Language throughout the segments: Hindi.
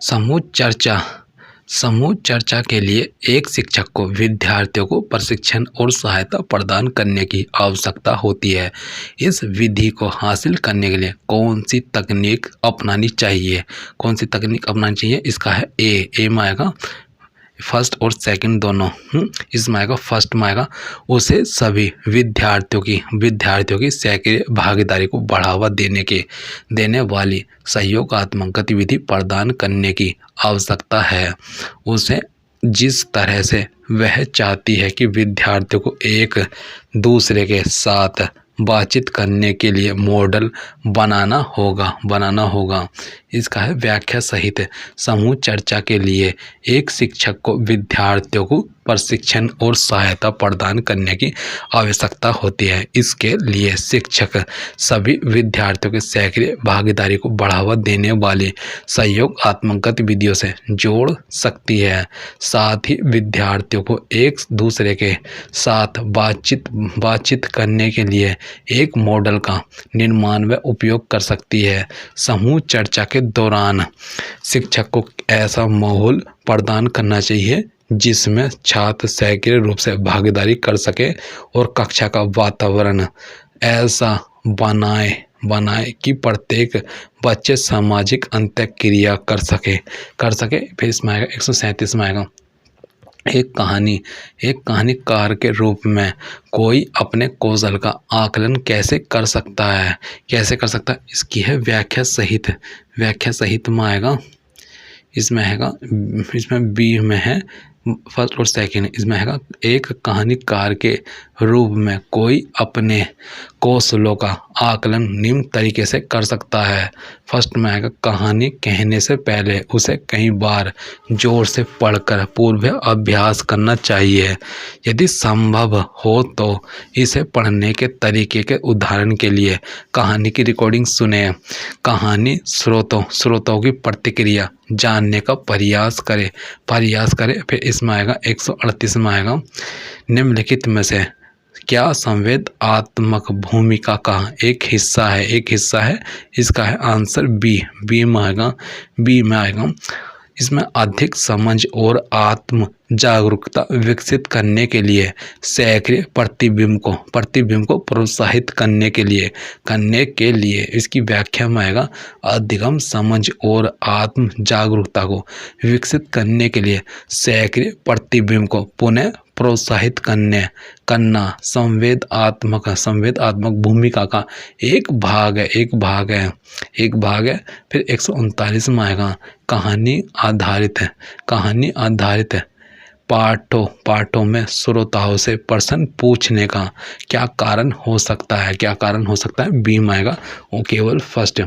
समूह चर्चा। समूह चर्चा के लिए एक शिक्षक को विद्यार्थियों को प्रशिक्षण और सहायता प्रदान करने की आवश्यकता होती है। इस विधि को हासिल करने के लिए कौन सी तकनीक अपनानी चाहिए? कौन सी तकनीक अपनानी चाहिए? इसका है ए में आएगा फर्स्ट और सेकंड दोनों। इसमें आएगा फर्स्ट में आएगा उसे सभी विद्यार्थियों की सक्रिय भागीदारी को बढ़ावा देने वाली सहयोगात्मक गतिविधि प्रदान करने की आवश्यकता है। उसे जिस तरह से वह चाहती है कि विद्यार्थियों को एक दूसरे के साथ बातचीत करने के लिए मॉडल बनाना होगा। इसका है व्याख्या सहित। समूह चर्चा के लिए एक शिक्षक को विद्यार्थियों को प्रशिक्षण और सहायता प्रदान करने की आवश्यकता होती है। इसके लिए शिक्षक सभी विद्यार्थियों के सक्रिय भागीदारी को बढ़ावा देने वाली सहयोगात्मक गतिविधियों से जोड़ सकती है। साथ ही विद्यार्थियों को एक दूसरे के साथ बातचीत करने के लिए एक मॉडल का निर्माण व उपयोग कर सकती है। समूह चर्चा के दौरान शिक्षक को ऐसा माहौल प्रदान करना चाहिए जिसमें छात्र सक्रिय रूप से भागीदारी कर सके और कक्षा का वातावरण ऐसा बनाए कि प्रत्येक बच्चे सामाजिक अंतःक्रिया कर सके। फिर इसमें आएगा 137 में आएगा एक कहानीकार के रूप में कोई अपने कौशल का आकलन कैसे कर सकता है? इसकी है व्याख्या सहित में आएगा। इसमें बी में है फर्स्ट और सेकंड। इसमें है एक कहानीकार के रूप में कोई अपने कौशलों का आकलन निम्न तरीके से कर सकता है। फर्स्ट में आएगा कहानी कहने से पहले उसे कई बार जोर से पढ़कर पूर्व अभ्यास करना चाहिए। यदि संभव हो तो इसे पढ़ने के तरीके के उदाहरण के लिए कहानी की रिकॉर्डिंग सुने। कहानी स्रोतों की प्रतिक्रिया जानने का प्रयास करें। फिर इसमें आएगा 138 में आएगा निम्नलिखित में से क्या संवेदनात्मक भूमिका का एक हिस्सा है? इसका है आंसर बी में आएगा। इसमें अधिक समझ और आत्म जागरूकता विकसित करने के लिए सक्रिय प्रतिबिंब को प्रोत्साहित करने के लिए इसकी व्याख्या में आएगा अधिगम समझ और आत्म जागरूकता को विकसित करने के लिए सक्रिय प्रतिबिंब को पुनः प्रोत्साहित करना संवेदनात्मक भूमिका का एक भाग है। फिर 139 में आएगा कहानी आधारित पाठों में श्रोताओं से प्रश्न पूछने का क्या कारण हो सकता है? बी में आएगा वो केवल फर्स्ट।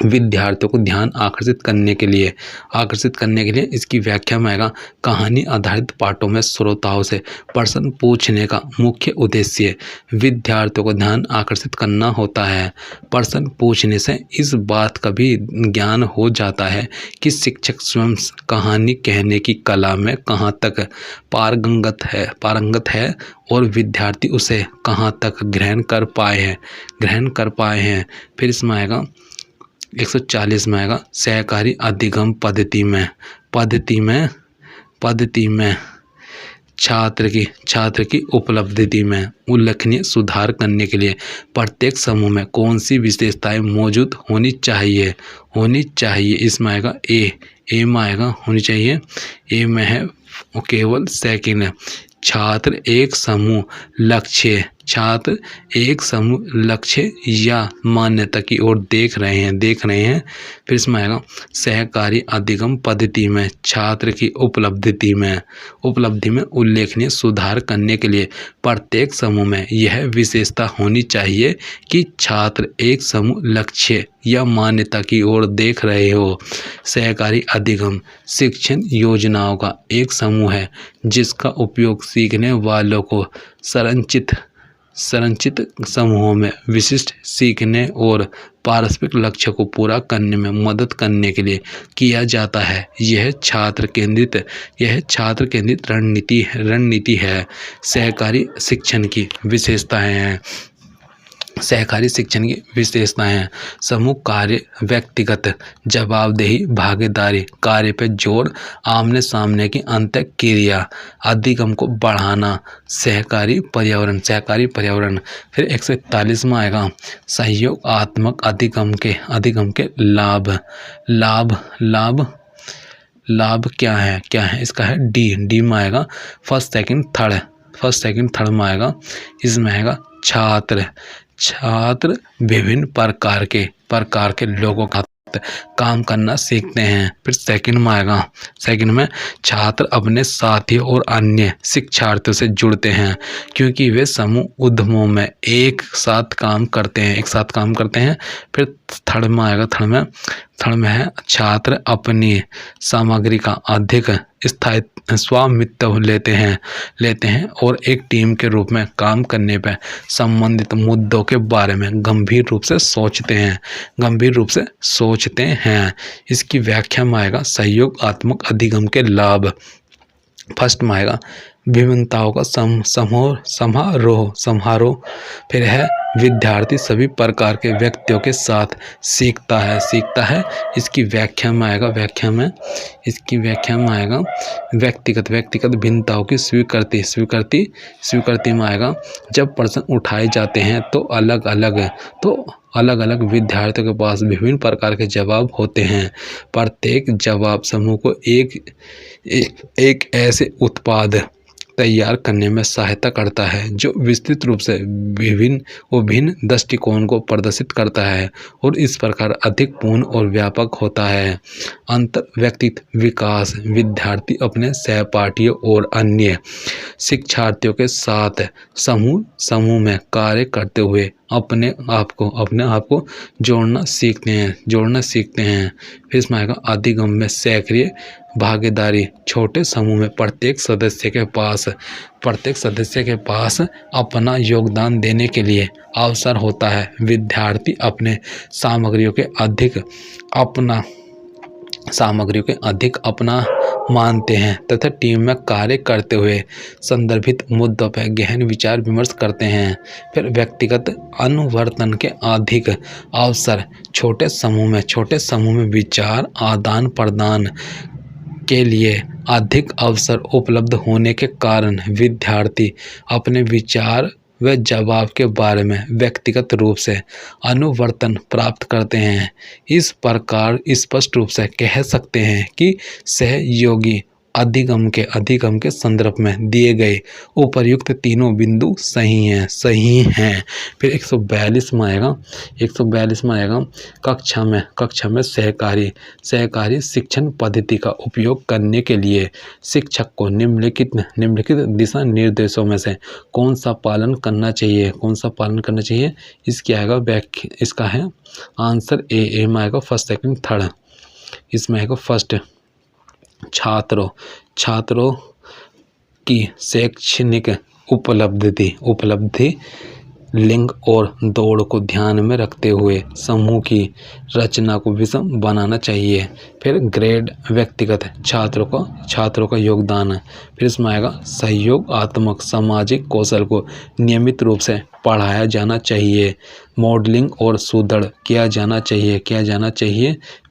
विद्यार्थियों को ध्यान आकर्षित करने के लिए इसकी व्याख्या में आएगा कहानी आधारित पाठों में श्रोताओं से प्रश्न पूछने का मुख्य उद्देश्य विद्यार्थियों को ध्यान आकर्षित करना होता है। प्रश्न पूछने से इस बात का भी ज्ञान हो जाता है कि शिक्षक स्वयं कहानी कहने की कला में कहाँ तक पारंगत है और विद्यार्थी उसे कहाँ तक ग्रहण कर पाए हैं। फिर इसमें आएगा 140 में आएगा सहकारी अधिगम पद्धति में छात्र की उपलब्धि में उल्लेखनीय सुधार करने के लिए प्रत्येक समूह में कौन सी विशेषताएं मौजूद होनी चाहिए? इसमें आएगा ए में आएगा होनी चाहिए। ए में है केवल सेकंड छात्र एक समूह लक्ष्य या मान्यता की ओर देख रहे हैं। फिर इसमें आएगा सहकारी अधिगम पद्धति में छात्र की उपलब्धि में उल्लेखनीय सुधार करने के लिए प्रत्येक समूह में यह विशेषता होनी चाहिए कि छात्र एक समूह लक्ष्य या मान्यता की ओर देख रहे हो। सहकारी अधिगम शिक्षण योजनाओं का एक समूह है जिसका उपयोग सीखने वालों को संरचित समूहों में विशिष्ट सीखने और पारस्परिक लक्ष्य को पूरा करने में मदद करने के लिए किया जाता है। यह छात्र केंद्रित रणनीति है। सहकारी शिक्षण की विशेषताएं हैं सहकारी शिक्षण की विशेषताएं हैं। समूह कार्य, व्यक्तिगत जवाबदेही, भागीदारी, कार्य पे जोर, आमने सामने की अंतःक्रिया, अधिगम को बढ़ाना, सहकारी पर्यावरण। फिर 141वां आएगा सहयोगात्मक अधिगम के लाभ। लाभ क्या है इसका है डी में आएगा फर्स्ट सेकंड थर्ड में आएगा। इसमें आएगा छात्र विभिन्न प्रकार के लोगों का काम करना सीखते हैं। फिर सेकंड में छात्र अपने साथियों और अन्य शिक्षार्थियों से जुड़ते हैं क्योंकि वे समूह उद्यमों में एक साथ काम करते हैं। फिर थर्ड में है छात्र अपनी सामग्री का अधिक स्वामित्व लेते हैं और एक टीम के रूप में काम करने पर संबंधित मुद्दों के बारे में गंभीर रूप से सोचते हैं। इसकी व्याख्या में आएगा सहयोगात्मक अधिगम के लाभ। फर्स्ट में आएगा विभिन्नताओं का समारोह। फिर है विद्यार्थी सभी प्रकार के व्यक्तियों के साथ सीखता है। इसकी व्याख्या में आएगा व्यक्तिगत भिन्नताओं की स्वीकृति में आएगा जब प्रश्न उठाए जाते हैं तो अलग अलग विद्यार्थियों के पास विभिन्न प्रकार के जवाब होते हैं। प्रत्येक जवाब समूह को एक ऐसे उत्पाद तैयार करने में सहायता करता है जो विस्तृत रूप से विभिन्न दृष्टिकोण को प्रदर्शित करता है और इस प्रकार अधिक पूर्ण और व्यापक होता है। अंतर्व्यक्तिगत विकास, विद्यार्थी अपने सहपाठियों और अन्य शिक्षार्थियों के साथ समूह में कार्य करते हुए अपने आप को जोड़ना सीखते हैं। फिर इसमें आएगा अधिगम में सक्रिय भागीदारी। छोटे समूह में प्रत्येक सदस्य के पास अपना योगदान देने के लिए अवसर होता है। विद्यार्थी अपने सामग्रियों के अधिक अपना मानते हैं तथा टीम में कार्य करते हुए संदर्भित मुद्दों पर गहन विचार विमर्श करते हैं। फिर व्यक्तिगत अनुवर्तन के अधिक अवसर। छोटे समूह में विचार आदान प्रदान के लिए अधिक अवसर उपलब्ध होने के कारण विद्यार्थी अपने विचार व जवाब के बारे में व्यक्तिगत रूप से अनुवर्तन प्राप्त करते हैं। इस प्रकार स्पष्ट रूप से कह सकते हैं कि सहयोगी अधिगम के संदर्भ में दिए गए उपर्युक्त तीनों बिंदु सही हैं। फिर 142 में आएगा कक्षा में सहकारी शिक्षण पद्धति का उपयोग करने के लिए शिक्षक को निम्नलिखित दिशा निर्देशों में से कौन सा पालन करना चाहिए। इसकी आएगा इसका है आंसर ए में आएगा फर्स्ट सेकंड थर्ड। इसमें आएगा फर्स्ट छात्रों की शैक्षणिक उपलब्धि लिंग और दौड़ को ध्यान में रखते हुए समूह की रचना को विषम बनाना चाहिए। फिर ग्रेड व्यक्तिगत छात्रों का योगदान। फिर इसमें आएगा सहयोगात्मक सामाजिक कौशल को नियमित रूप से पढ़ाया जाना चाहिए, मॉडलिंग और सुदृढ़ किया जाना चाहिए।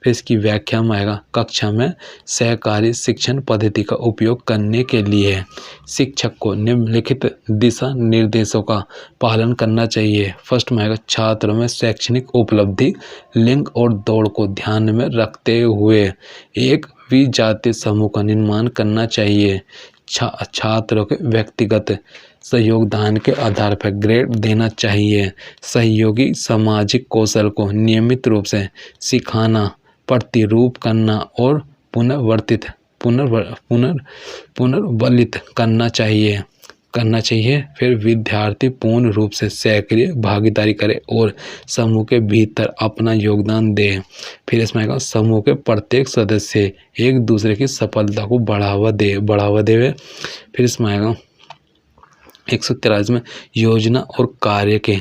फिर इसकी व्याख्या में आएगा कक्षा में सहकारी शिक्षण पद्धति का उपयोग करने के लिए शिक्षक को निम्नलिखित दिशा निर्देशों का पालन करना चाहिए। फर्स्ट में आएगा छात्रों में शैक्षणिक उपलब्धि लिंग और दौड़ को ध्यान में रखते हुए एक विजातीय समूह का निर्माण करना चाहिए। छात्रों के व्यक्तिगत सहयोगदान के आधार पर ग्रेड देना चाहिए। सहयोगी सामाजिक कौशल को नियमित रूप से सिखाना, प्रतिरूप करना और पुनर्बलित करना चाहिए। फिर विद्यार्थी पूर्ण रूप से सक्रिय भागीदारी करे और समूह के भीतर अपना योगदान दे। फिर इसमें आएगा समूह के प्रत्येक सदस्य एक दूसरे की सफलता को बढ़ावा देवे। फिर इसमें आएगा 143 में योजना और कार्य के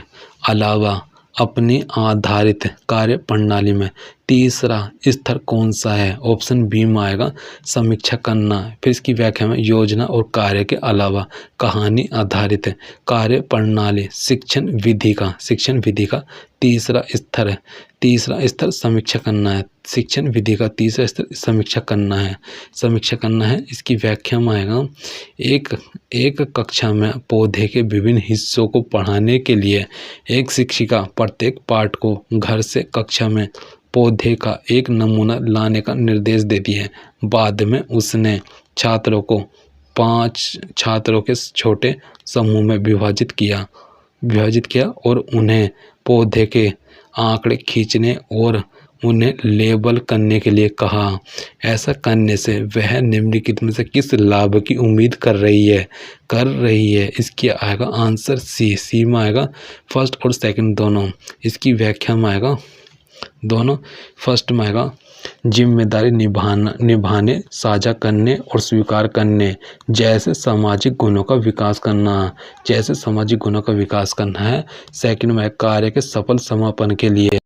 अलावा अपनी आधारित कार्य प्रणाली में तीसरा स्तर कौन सा है? ऑप्शन बी में आएगा समीक्षा करना। फिर इसकी व्याख्या में योजना और कार्य के अलावा कहानी आधारित कार्य प्रणाली शिक्षण विधि का तीसरा स्तर है। तीसरा स्तर समीक्षा करना है। शिक्षण विधि का तीसरा स्तर समीक्षा करना है। इसकी व्याख्या में आएगा एक कक्षा में पौधे के विभिन्न हिस्सों को पढ़ाने के लिए एक शिक्षिका प्रत्येक पाठ को घर से कक्षा में पौधे का एक नमूना लाने का निर्देश देती है। बाद में उसने छात्रों को 5 छात्रों के छोटे समूह में विभाजित किया और उन्हें पौधे के आंकड़े खींचने और उन्हें लेबल करने के लिए कहा। ऐसा करने से वह निम्नलिखित में से किस लाभ की उम्मीद कर रही है? इसकी आएगा आंसर सी में आएगा फर्स्ट और सेकंड दोनों। इसकी व्याख्या में आएगा दोनों। फर्स्ट में आएगा जिम्मेदारी निभाने, साझा करने और स्वीकार करने जैसे सामाजिक गुणों का विकास करना है। सेकंड में कार्य के सफल समापन के लिए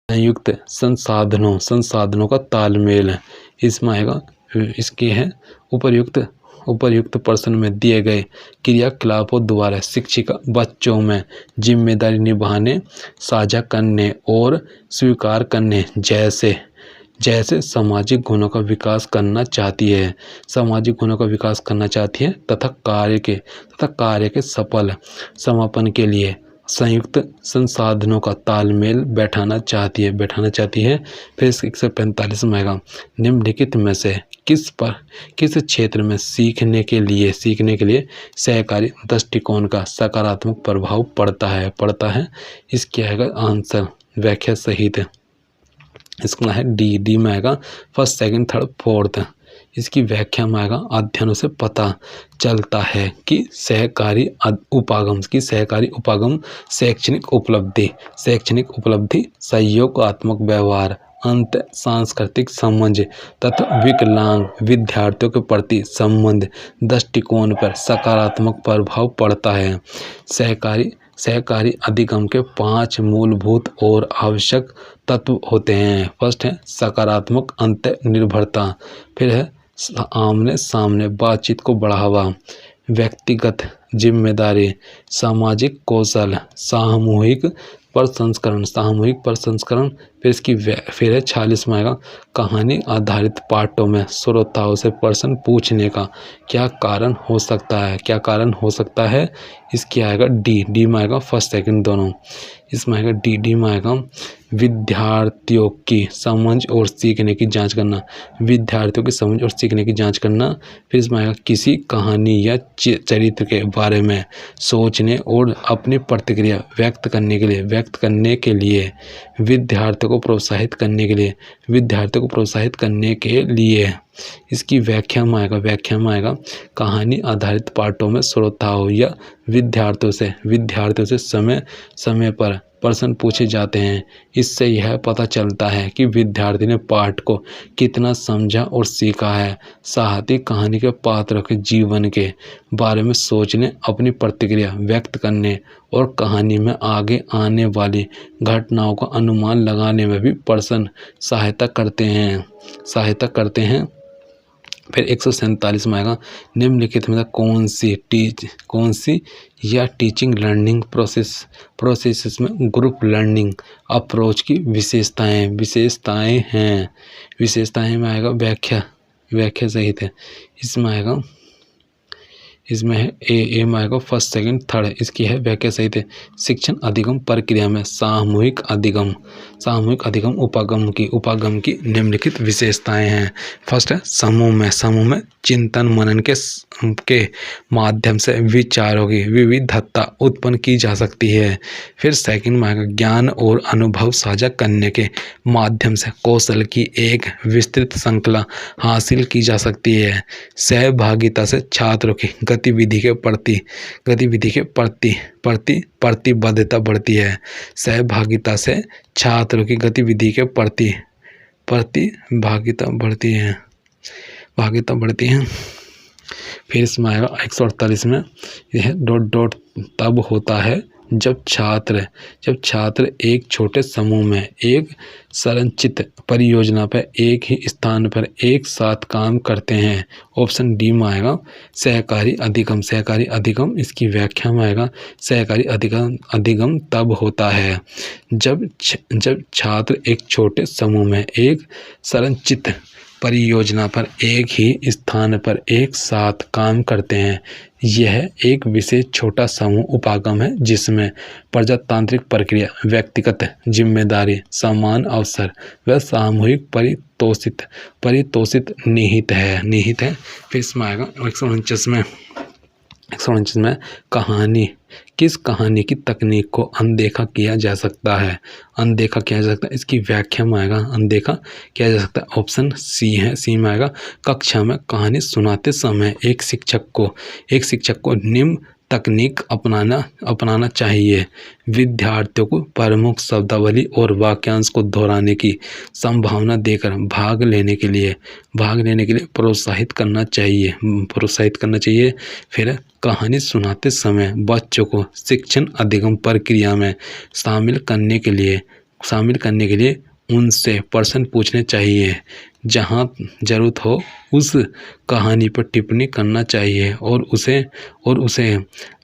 संयुक्त संसाधनों का तालमेल। इसमें आएगा इसके है उपर्युक्त प्रश्न में दिए गए क्रियाकलापों द्वारा शिक्षिका बच्चों में जिम्मेदारी निभाने, साझा करने और स्वीकार करने जैसे सामाजिक गुणों का विकास करना चाहती है तथा कार्य के सफल समापन के लिए संयुक्त संसाधनों का तालमेल बैठाना चाहती है। फिर 145 में आएगा निम्नलिखित में से किस क्षेत्र में सीखने के लिए सहकारी दृष्टिकोण का सकारात्मक प्रभाव पड़ता है। इसकी आएगा आंसर व्याख्या सहित। इसका है डी में आएगा फर्स्ट, सेकंड, थर्ड, फोर्थ। इसकी व्याख्या में आएगा अध्ययनों से पता चलता है कि सहकारी उपागम शैक्षणिक उपलब्धि, सहयोगात्मक व्यवहार, अंत सांस्कृतिक समझ तथा विकलांग विद्यार्थियों के प्रति संबंध दृष्टिकोण पर सकारात्मक प्रभाव पड़ता है। सहकारी अधिगम के 5 मूलभूत और आवश्यक तत्व होते हैं। फर्स्ट है सकारात्मक अंतर निर्भरता, फिर है आमने सामने बातचीत को बढ़ावा, व्यक्तिगत जिम्मेदारी, सामाजिक कौशल, सामूहिक प्रसंस्करण। फिर है 46 में आएगा कहानी आधारित पाठों में श्रोताओं से प्रश्न पूछने का क्या कारण हो सकता है? इसकी आएगा डी में आएगा फर्स्ट, सेकंड दोनों। इसमें आएगा डी में आएगा विद्यार्थियों की समझ और सीखने की जांच करना। फिर इसमें आएगा किसी कहानी या चरित्र के बारे में सोचने और अपनी प्रतिक्रिया व्यक्त करने के लिए विद्यार्थियों को प्रोत्साहित करने के लिए। इसकी व्याख्या में आएगा कहानी आधारित पाठों में श्रोताओं या विद्यार्थियों से समय पर प्रश्न पूछे जाते हैं। इससे यह पता चलता है कि विद्यार्थी ने पाठ को कितना समझा और सीखा है। साथ ही कहानी के पात्रों के जीवन के बारे में सोचने, अपनी प्रतिक्रिया व्यक्त करने और कहानी में आगे आने वाली घटनाओं का अनुमान लगाने में भी प्रश्न सहायता करते हैं। फिर 147 में आएगा निम्नलिखित में कौन सी या टीचिंग लर्निंग प्रोसेस में ग्रुप लर्निंग अप्रोच की विशेषताएं में आएगा व्याख्या सहित है। इसमें है ए में आएगा फर्स्ट, सेकंड, थर्ड। इसकी है व्याख्या सहित है। शिक्षण अधिगम प्रक्रिया में सामूहिक अधिगम उपागम की निम्नलिखित विशेषताएं हैं। फर्स्ट है समूह में चिंतन मनन के माध्यम से विचारों की विविधता उत्पन्न की जा सकती है। फिर सेकंड में आएगा ज्ञान और अनुभव साझा करने के माध्यम से कौशल की एक विस्तृत श्रृंखला हासिल की जा सकती है। सहभागिता से छात्रों की गतिविधि के प्रति प्रतिबद्धता बढ़ती है। सहभागिता से छात्रों की गतिविधि के प्रति प्रतिभागिता बढ़ती है। फिर इसमें आएगा 148 में यह ... तब होता है जब छात्र एक छोटे समूह में एक संरचित परियोजना पर एक ही स्थान पर एक साथ काम करते हैं। ऑप्शन डी में आएगा सहकारी अधिगम। सहकारी अधिगम इसकी व्याख्या में आएगा सहकारी अधिगम तब होता है जब छात्र एक छोटे समूह में एक संरचित परियोजना पर एक ही स्थान पर एक साथ काम करते हैं। यह एक विशेष छोटा समूह उपागम है जिसमें प्रजातांत्रिक प्रक्रिया, व्यक्तिगत जिम्मेदारी, समान अवसर व सामूहिक परितोषित निहित है। फिर इसमें आएगा 149 में कहानी। किस कहानी की तकनीक को अनदेखा किया जा सकता है? इसकी व्याख्या में आएगा अनदेखा किया जा सकता है। ऑप्शन सी है। सी में आएगा कक्षा में कहानी सुनाते समय एक शिक्षक को निम्न तकनीक अपनाना चाहिए। विद्यार्थियों को प्रमुख शब्दावली और वाक्यांश को दोहराने की संभावना देकर भाग लेने के लिए प्रोत्साहित करना चाहिए। फिर कहानी सुनाते समय बच्चों को शिक्षण अधिगम प्रक्रिया में शामिल करने के लिए उनसे प्रश्न पूछने चाहिए। जहां जरूरत हो उस कहानी पर टिप्पणी करना चाहिए और उसे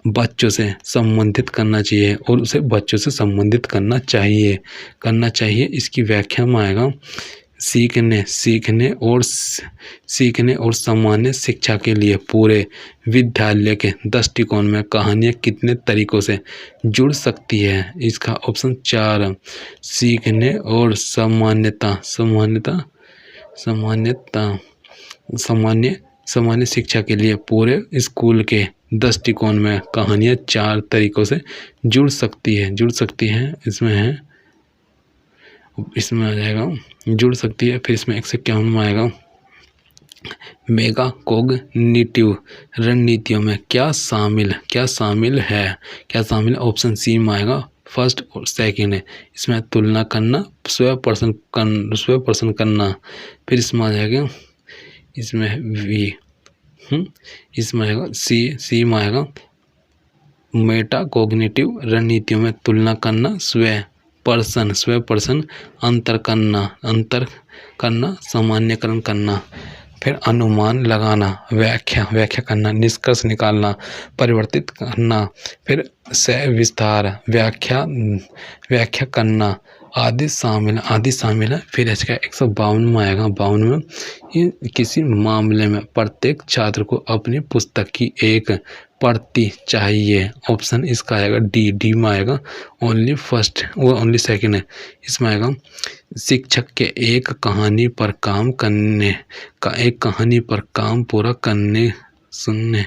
बच्चों से संबंधित करना चाहिए। इसकी व्याख्या में आएगा सीखने और सामान्य शिक्षा के लिए पूरे विद्यालय के दृष्टिकोण में कहानियाँ कितने तरीकों से जुड़ सकती है? इसका ऑप्शन 4 सीखने और सामान्य शिक्षा के लिए पूरे स्कूल के दृष्टिकोण में कहानियाँ 4 तरीकों से जुड़ सकती है। इसमें आ जाएगा जुड़ सकती है। फिर इसमें 151 में आएगा मेटाकॉग्निटिव रणनीतियों में क्या शामिल है? ऑप्शन सी में आएगा फर्स्ट और सेकेंड है। इसमें तुलना करना, स्व प्रश्न करना। फिर इसमें आ जाएगा इसमें आएगा सी में आएगा मेटाकॉग्निटिव रणनीतियों में तुलना करना, स्व प्रश्न, अंतर करना, सामान्यकरण करना। फिर अनुमान लगाना, व्याख्या करना, निष्कर्ष निकालना, परिवर्तित करना। फिर सविस्तार व्याख्या करना आदि शामिल है। फिर इसका 152 में आएगा। 52 में किसी मामले में प्रत्येक छात्र को अपनी पुस्तक की एक प्रति चाहिए। ऑप्शन इसका आएगा डी में आएगा ओनली फर्स्ट वो ओनली सेकंड है। इसमें आएगा शिक्षक के एक कहानी पर काम पूरा करने सुनने।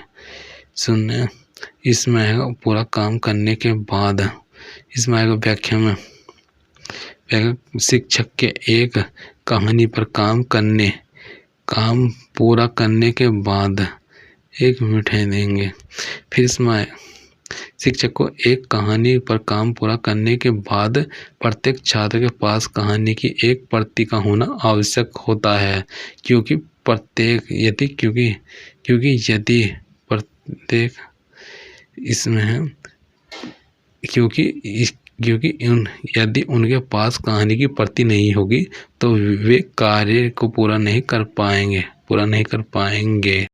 इसमें आएगा पूरा काम करने के बाद। इसमें आएगा व्याख्या में शिक्षक के एक कहानी पर काम पूरा करने के बाद 1 मिनट है देंगे। फिर इसमें शिक्षक को एक कहानी पर काम पूरा करने के बाद प्रत्येक छात्र के पास कहानी की एक प्रति का होना आवश्यक होता है क्योंकि यदि उनके पास कहानी की प्रति नहीं होगी तो वे कार्य को पूरा नहीं कर पाएंगे।